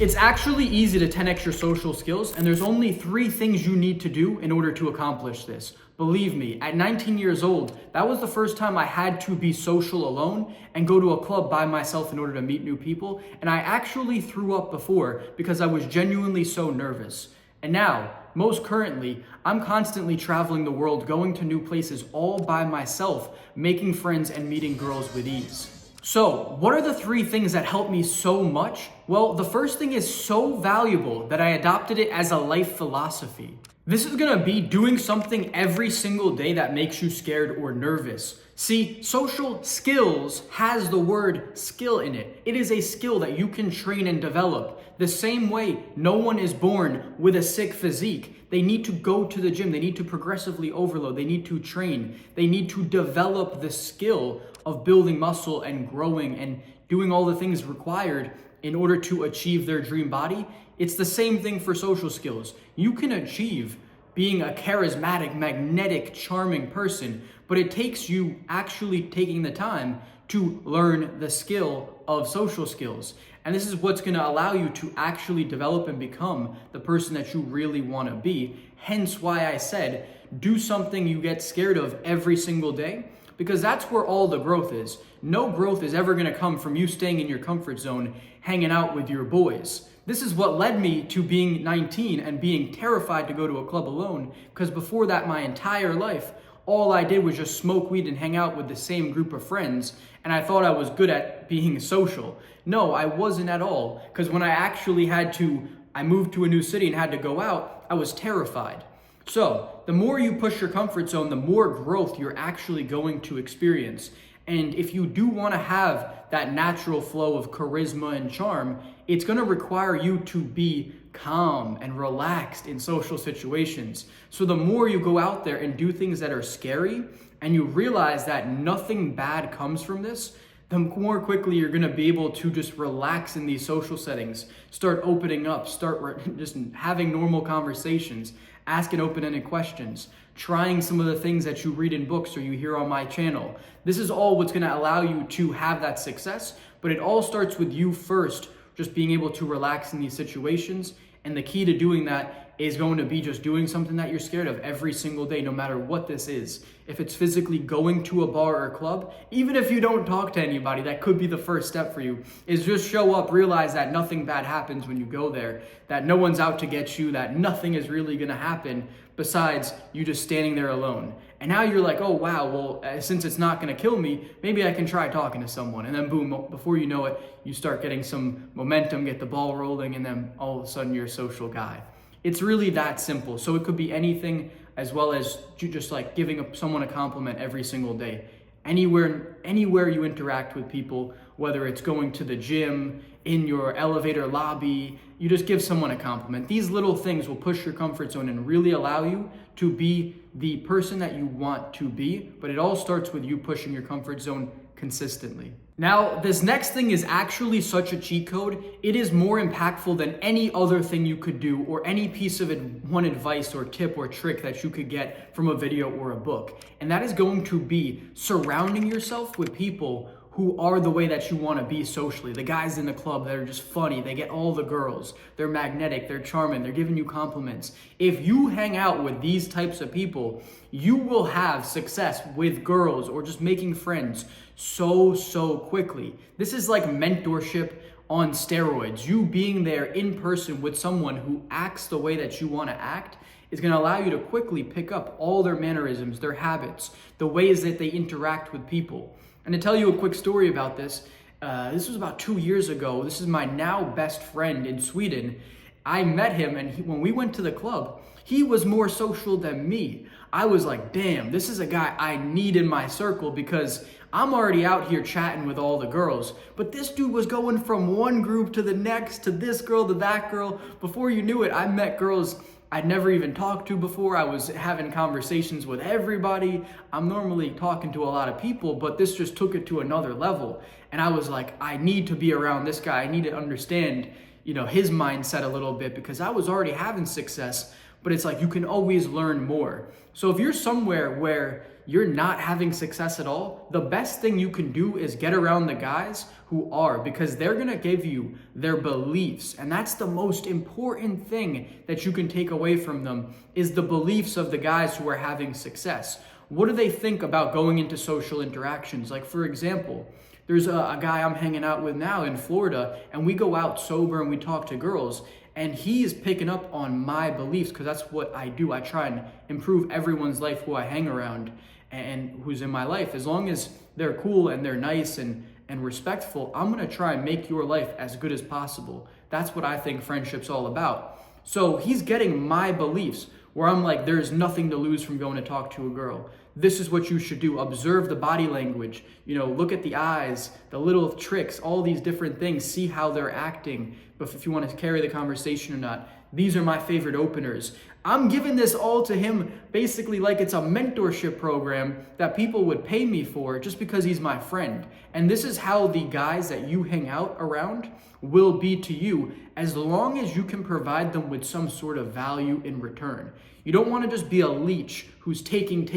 It's actually easy to 10x your social skills, and there's only 3 things you need to do in order to accomplish this. Believe me, at 19 years old, that was the first time I had to be social alone and go to a club by myself in order to meet new people, and I actually threw up before because I was genuinely so nervous. And now, most currently, I'm constantly traveling the world, going to new places all by myself, making friends and meeting girls with ease. So, what are the 3 things that help me so much? Well, the first thing is so valuable that I adopted it as a life philosophy. This is gonna be doing something every single day that makes you scared or nervous. See, social skills has the word skill in it. It is a skill that you can train and develop. The same way no one is born with a sick physique. They need to go to the gym. They need to progressively overload. They need to train. They need to develop the skill of building muscle and growing and doing all the things required in order to achieve their dream body. It's the same thing for social skills. You can achieve being a charismatic, magnetic, charming person, but it takes you actually taking the time to learn the skill of social skills. And this is what's gonna allow you to actually develop and become the person that you really wanna be. Hence why I said, do something you get scared of every single day, because that's where all the growth is. No growth is ever gonna come from you staying in your comfort zone, hanging out with your boys. This is what led me to being 19 and being terrified to go to a club alone, because before that, my entire life, all I did was just smoke weed and hang out with the same group of friends, and I thought I was good at being social. No, I wasn't at all, because when I actually I moved to a new city and had to go out, I was terrified. So, the more you push your comfort zone, the more growth you're actually going to experience. And if you do want to have that natural flow of charisma and charm, it's going to require you to be calm and relaxed in social situations. So the more you go out there and do things that are scary, and you realize that nothing bad comes from this, the more quickly you're going to be able to just relax in these social settings, start opening up, start just having normal conversations, asking open-ended questions, trying some of the things that you read in books or you hear on my channel. This is all what's going to allow you to have that success, but it all starts with you first, just being able to relax in these situations. And the key to doing that is going to be just doing something that you're scared of every single day, no matter what this is. If it's physically going to a bar or a club, even if you don't talk to anybody, that could be the first step for you, is just show up, realize that nothing bad happens when you go there, that no one's out to get you, that nothing is really gonna happen besides you just standing there alone. And now you're like, oh wow, well, since it's not gonna kill me, maybe I can try talking to someone. And then boom, before you know it, you start getting some momentum, get the ball rolling, and then all of a sudden you're a social guy. It's really that simple. So it could be anything, as well as just like giving someone a compliment every single day. Anywhere you interact with people, whether it's going to the gym, in your elevator lobby, you just give someone a compliment. These little things will push your comfort zone and really allow you to be the person that you want to be, but it all starts with you pushing your comfort zone consistently. Now, this next thing is actually such a cheat code. It is more impactful than any other thing you could do or any piece of one advice or tip or trick that you could get from a video or a book. And that is going to be surrounding yourself with people who are the way that you want to be socially. The guys in the club that are just funny, they get all the girls, they're magnetic, they're charming, they're giving you compliments. If you hang out with these types of people, you will have success with girls or just making friends so quickly. This is like mentorship on steroids. You being there in person with someone who acts the way that you want to act is going to allow you to quickly pick up all their mannerisms, their habits, the ways that they interact with people. And to tell you a quick story about this, this was about 2 years ago. This is my now best friend in Sweden. I met him, and when we went to the club, he was more social than me. I was like, damn, this is a guy I need in my circle, because I'm already out here chatting with all the girls. But this dude was going from one group to the next, to this girl, to that girl. Before you knew it, I met girls I'd never even talked to before. I was having conversations with everybody. I'm normally talking to a lot of people, but this just took it to another level. And I was like, I need to be around this guy. I need to understand, his mindset a little bit, because I was already having success, but it's like you can always learn more. So if you're somewhere where you're not having success at all, the best thing you can do is get around the guys who are, because they're gonna give you their beliefs. And that's the most important thing that you can take away from them, is the beliefs of the guys who are having success. What do they think about going into social interactions? Like, for example, there's a guy I'm hanging out with now in Florida, and we go out sober and we talk to girls, and he is picking up on my beliefs, because that's what I do. I try and improve everyone's life who I hang around and who's in my life. As long as they're cool and they're nice and respectful, I'm gonna try and make your life as good as possible. That's what I think friendship's all about. So he's getting my beliefs, where I'm like, there's nothing to lose from going to talk to a girl. This is what you should do. Observe the body language, look at the eyes, the little tricks, all these different things, see how they're acting, but if you want to carry the conversation or not. These are my favorite openers. I'm giving this all to him basically like it's a mentorship program that people would pay me for just because he's my friend. And this is how the guys that you hang out around will be to you, as long as you can provide them with some sort of value in return. You don't want to just be a leech who's taking,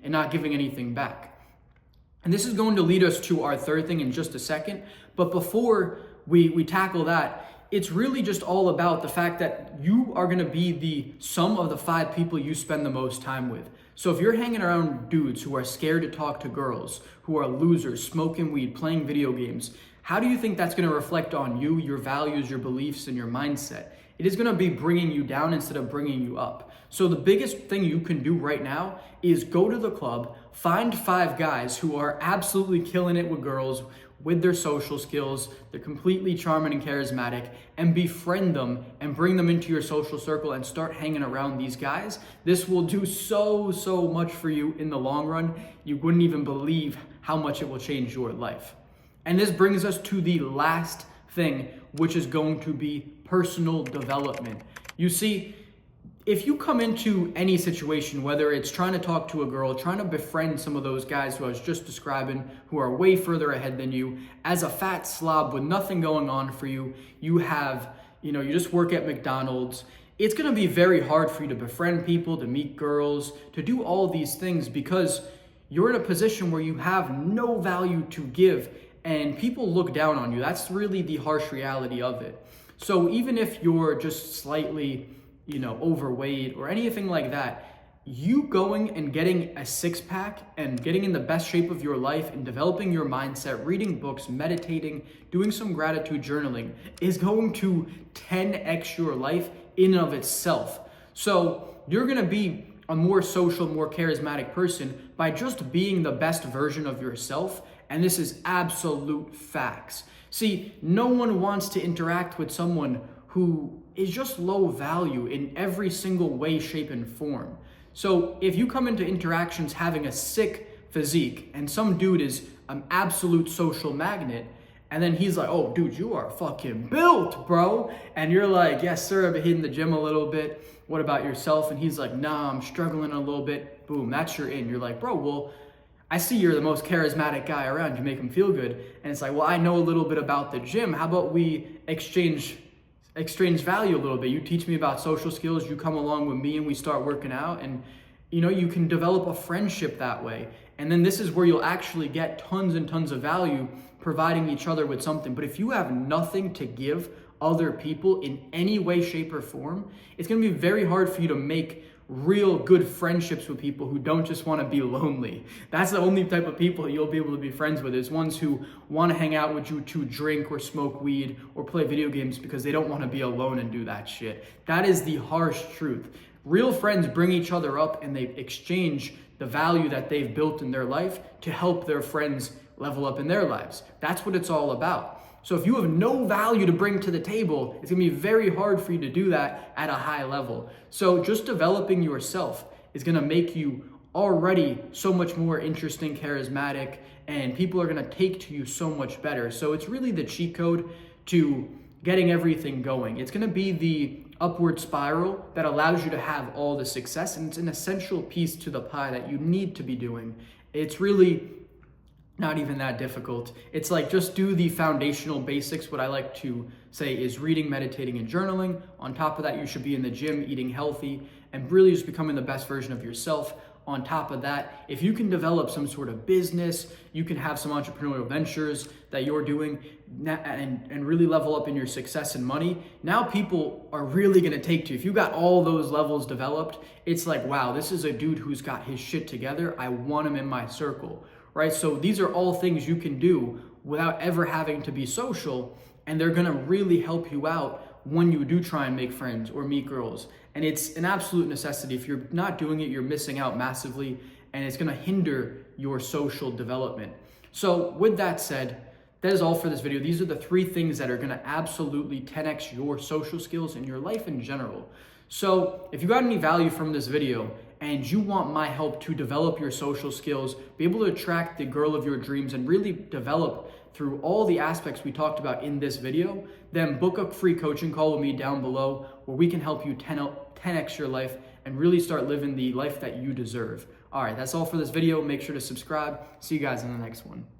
and not giving anything back. And this is going to lead us to our third thing in just a second. But before we tackle that, it's really just all about the fact that you are going to be the sum of the 5 people you spend the most time with. So if you're hanging around dudes who are scared to talk to girls, who are losers, smoking weed, playing video games, how do you think that's going to reflect on you, your values, your beliefs, and your mindset? It is going to be bringing you down instead of bringing you up. So the biggest thing you can do right now is go to the club, find 5 guys who are absolutely killing it with girls, with their social skills, they're completely charming and charismatic, and befriend them and bring them into your social circle and start hanging around these guys. This will do so much for you in the long run. You wouldn't even believe how much it will change your life. And this brings us to the last thing, which is going to be personal development. You see, if you come into any situation, whether it's trying to talk to a girl, trying to befriend some of those guys who I was just describing, who are way further ahead than you, as a fat slob with nothing going on for you, you just work at McDonald's, it's gonna be very hard for you to befriend people, to meet girls, to do all these things, because you're in a position where you have no value to give and people look down on you. That's really the harsh reality of it. So even if you're just slightly overweight or anything like that, you going and getting a 6-pack and getting in the best shape of your life and developing your mindset, reading books, meditating, doing some gratitude journaling is going to 10x your life in and of itself. So you're gonna be a more social, more charismatic person by just being the best version of yourself. And this is absolute facts. See, no one wants to interact with someone who is just low value in every single way, shape, and form. So if you come into interactions having a sick physique and some dude is an absolute social magnet, and then he's like, oh, dude, you are fucking built, bro. And you're like, yes, sir, I've been hitting the gym a little bit. What about yourself? And he's like, nah, I'm struggling a little bit. Boom, that's your in. You're like, bro, well, I see you're the most charismatic guy around. You make him feel good. And it's like, well, I know a little bit about the gym. How about we exchange value a little bit? You teach me about social skills. You come along with me and we start working out. And, you can develop a friendship that way. And then this is where you'll actually get tons and tons of value providing each other with something. But if you have nothing to give other people in any way, shape, or form, it's going to be very hard for you to make real good friendships with people who don't just want to be lonely. That's the only type of people you'll be able to be friends with, is ones who want to hang out with you to drink or smoke weed or play video games because they don't want to be alone and do that shit. That is the harsh truth. Real friends bring each other up and they exchange the value that they've built in their life to help their friends level up in their lives. That's what it's all about. So if you have no value to bring to the table, it's gonna be very hard for you to do that at a high level. So just developing yourself is gonna make you already so much more interesting, charismatic, and people are gonna take to you so much better. So it's really the cheat code to getting everything going. It's gonna be the upward spiral that allows you to have all the success, and it's an essential piece to the pie that you need to be doing. It's really not even that difficult. It's like, just do the foundational basics. What I like to say is reading, meditating, and journaling. On top of that, you should be in the gym, eating healthy, and really just becoming the best version of yourself. on top of that, if you can develop some sort of business, you can have some entrepreneurial ventures that you're doing and really level up in your success and money, now people are really gonna take to you. If you got all those levels developed, it's like, wow, this is a dude who's got his shit together. I want him in my circle, right? So these are all things you can do without ever having to be social, and they're gonna really help you out when you do try and make friends or meet girls. And it's an absolute necessity. If you're not doing it, you're missing out massively, and it's gonna hinder your social development. So with that said, that is all for this video. These are the 3 things that are gonna absolutely 10x your social skills and your life in general. So if you got any value from this video and you want my help to develop your social skills, be able to attract the girl of your dreams and really develop through all the aspects we talked about in this video, then book a free coaching call with me down below where we can help you 10x your life and really start living the life that you deserve. All right, that's all for this video. Make sure to subscribe. See you guys in the next one.